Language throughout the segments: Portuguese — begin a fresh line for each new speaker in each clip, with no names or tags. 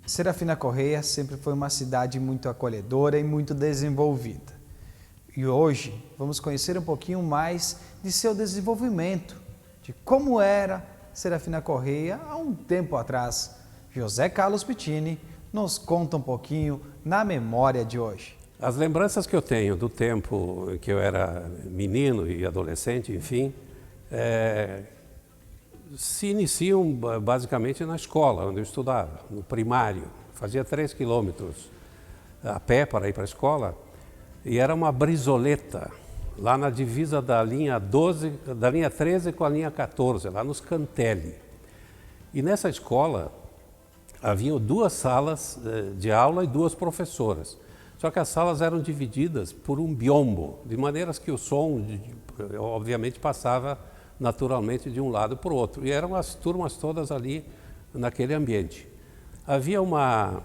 Serafina Correia sempre foi uma cidade muito acolhedora e muito desenvolvida. E hoje vamos conhecer um pouquinho mais de seu desenvolvimento, de como era Serafina Correia há um tempo atrás. José Carlos Pittini nos conta um pouquinho na memória de hoje.
As lembranças que eu tenho do tempo em que eu era menino e adolescente, enfim, se iniciam basicamente na escola, onde eu estudava, no primário. Fazia 3 quilômetros a pé para ir para a escola e era uma brizoleta, lá na divisa da linha 12, da linha 13 com a linha 14, lá nos Cantelli. E nessa escola haviam 2 salas de aula e 2 professoras. Só que as salas eram divididas por um biombo, de maneiras que o som, obviamente, passava naturalmente de um lado para o outro. E eram as turmas todas ali naquele ambiente. Havia uma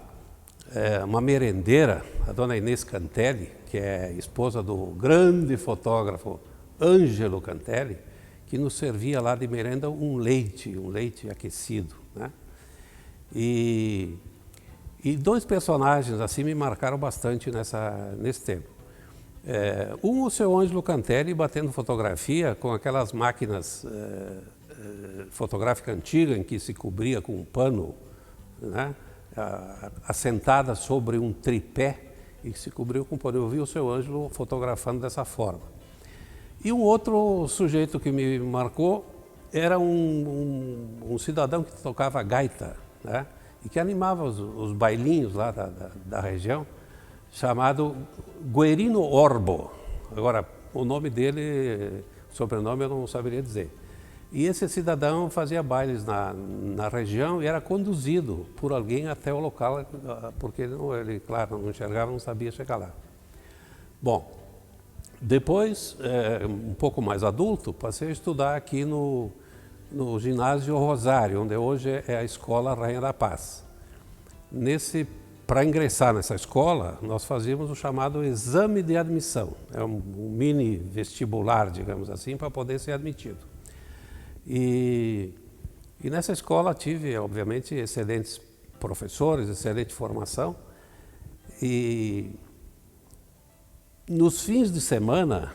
merendeira, a dona Inês Cantelli, que é esposa do grande fotógrafo Ângelo Cantelli, que nos servia lá de merenda um leite aquecido, né? E 2 personagens assim me marcaram bastante nesse tempo. O seu Ângelo Cantelli batendo fotografia com aquelas máquinas fotográficas antigas em que se cobria com um pano, né, assentada sobre um tripé e que se cobriu com pano. Eu vi o seu Ângelo fotografando dessa forma. E um outro sujeito que me marcou era um cidadão que tocava gaita, né, e que animava os bailinhos lá da região, chamado Guerino Orbo. Agora, o nome dele, sobrenome eu não saberia dizer. E esse cidadão fazia bailes na região e era conduzido por alguém até o local, porque ele, claro, não enxergava, não sabia chegar lá. Bom, depois, um pouco mais adulto, passei a estudar aqui no ginásio Rosário, onde hoje é a Escola Rainha da Paz. Para ingressar nessa escola, nós fazíamos o chamado exame de admissão. É um mini vestibular, digamos assim, para poder ser admitido. E nessa escola tive, obviamente, excelentes professores, excelente formação. E nos fins de semana,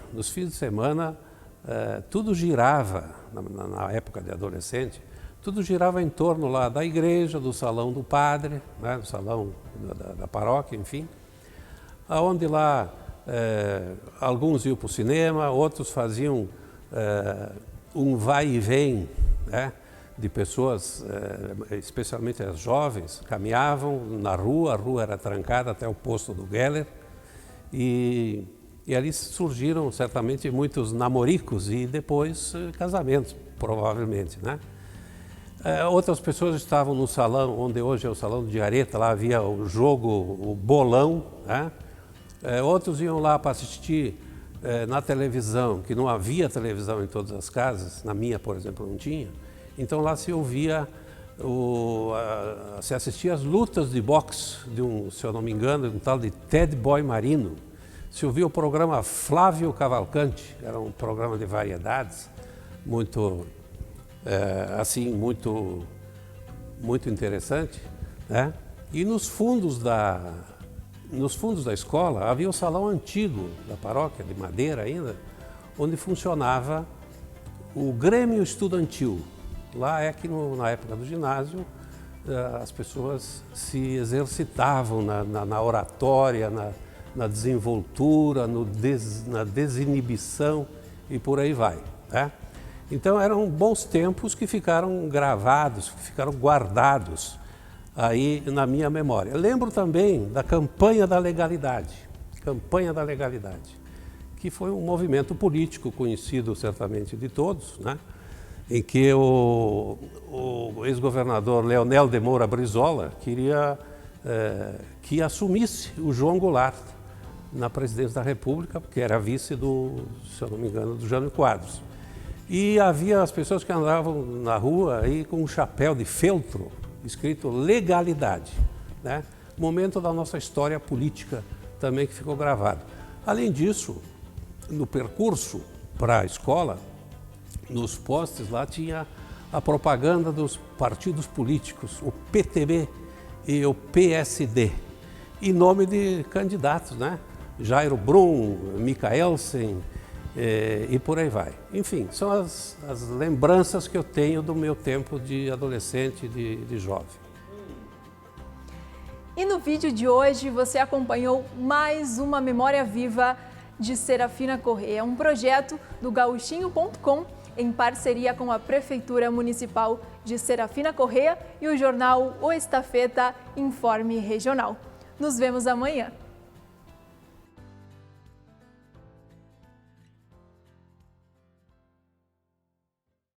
tudo girava, na época de adolescente, tudo girava em torno lá da igreja, do salão do padre, né, do salão da paróquia, enfim, aonde lá alguns iam para o cinema, outros faziam um vai e vem, né, de pessoas, especialmente as jovens, caminhavam na rua, a rua era trancada até o posto do Geller, e ali surgiram certamente muitos namoricos e depois casamentos, provavelmente, né? Outras pessoas estavam no salão, onde hoje é o salão de Areta, lá havia o jogo, o bolão, né? Outros iam lá para assistir na televisão, que não havia televisão em todas as casas, na minha, por exemplo, não tinha. Então lá se ouvia, se assistia às lutas de boxe de se eu não me engano, um tal de Ted Boy Marino. Se ouvia o programa Flávio Cavalcante, era um programa de variedades, muito muito interessante, né? E nos fundos da escola havia o salão antigo da paróquia, de madeira ainda, onde funcionava o Grêmio Estudantil. Lá é que na época do ginásio as pessoas se exercitavam na oratória, na desenvoltura, na desinibição e por aí vai, né? Então eram bons tempos que ficaram gravados, que ficaram guardados aí na minha memória. Lembro também da Campanha da Legalidade, que foi um movimento político conhecido certamente de todos, né? Em que o ex-governador Leonel de Moura Brizola queria que assumisse o João Goulart na presidência da República, porque era vice se eu não me engano, do Jânio Quadros. E havia as pessoas que andavam na rua aí com um chapéu de feltro escrito legalidade, né? Momento da nossa história política também que ficou gravado. Além disso, no percurso para a escola, nos postes lá tinha a propaganda dos partidos políticos, o PTB e o PSD, em nome de candidatos, né? Jairo Brum, Michaelsen, e por aí vai. Enfim, são as lembranças que eu tenho do meu tempo de adolescente, de jovem.
E no vídeo de hoje você acompanhou mais uma memória viva de Serafina Corrêa, um projeto do Gauchinho.com em parceria com a Prefeitura Municipal de Serafina Corrêa e o jornal O Estafeta Informe Regional. Nos vemos amanhã.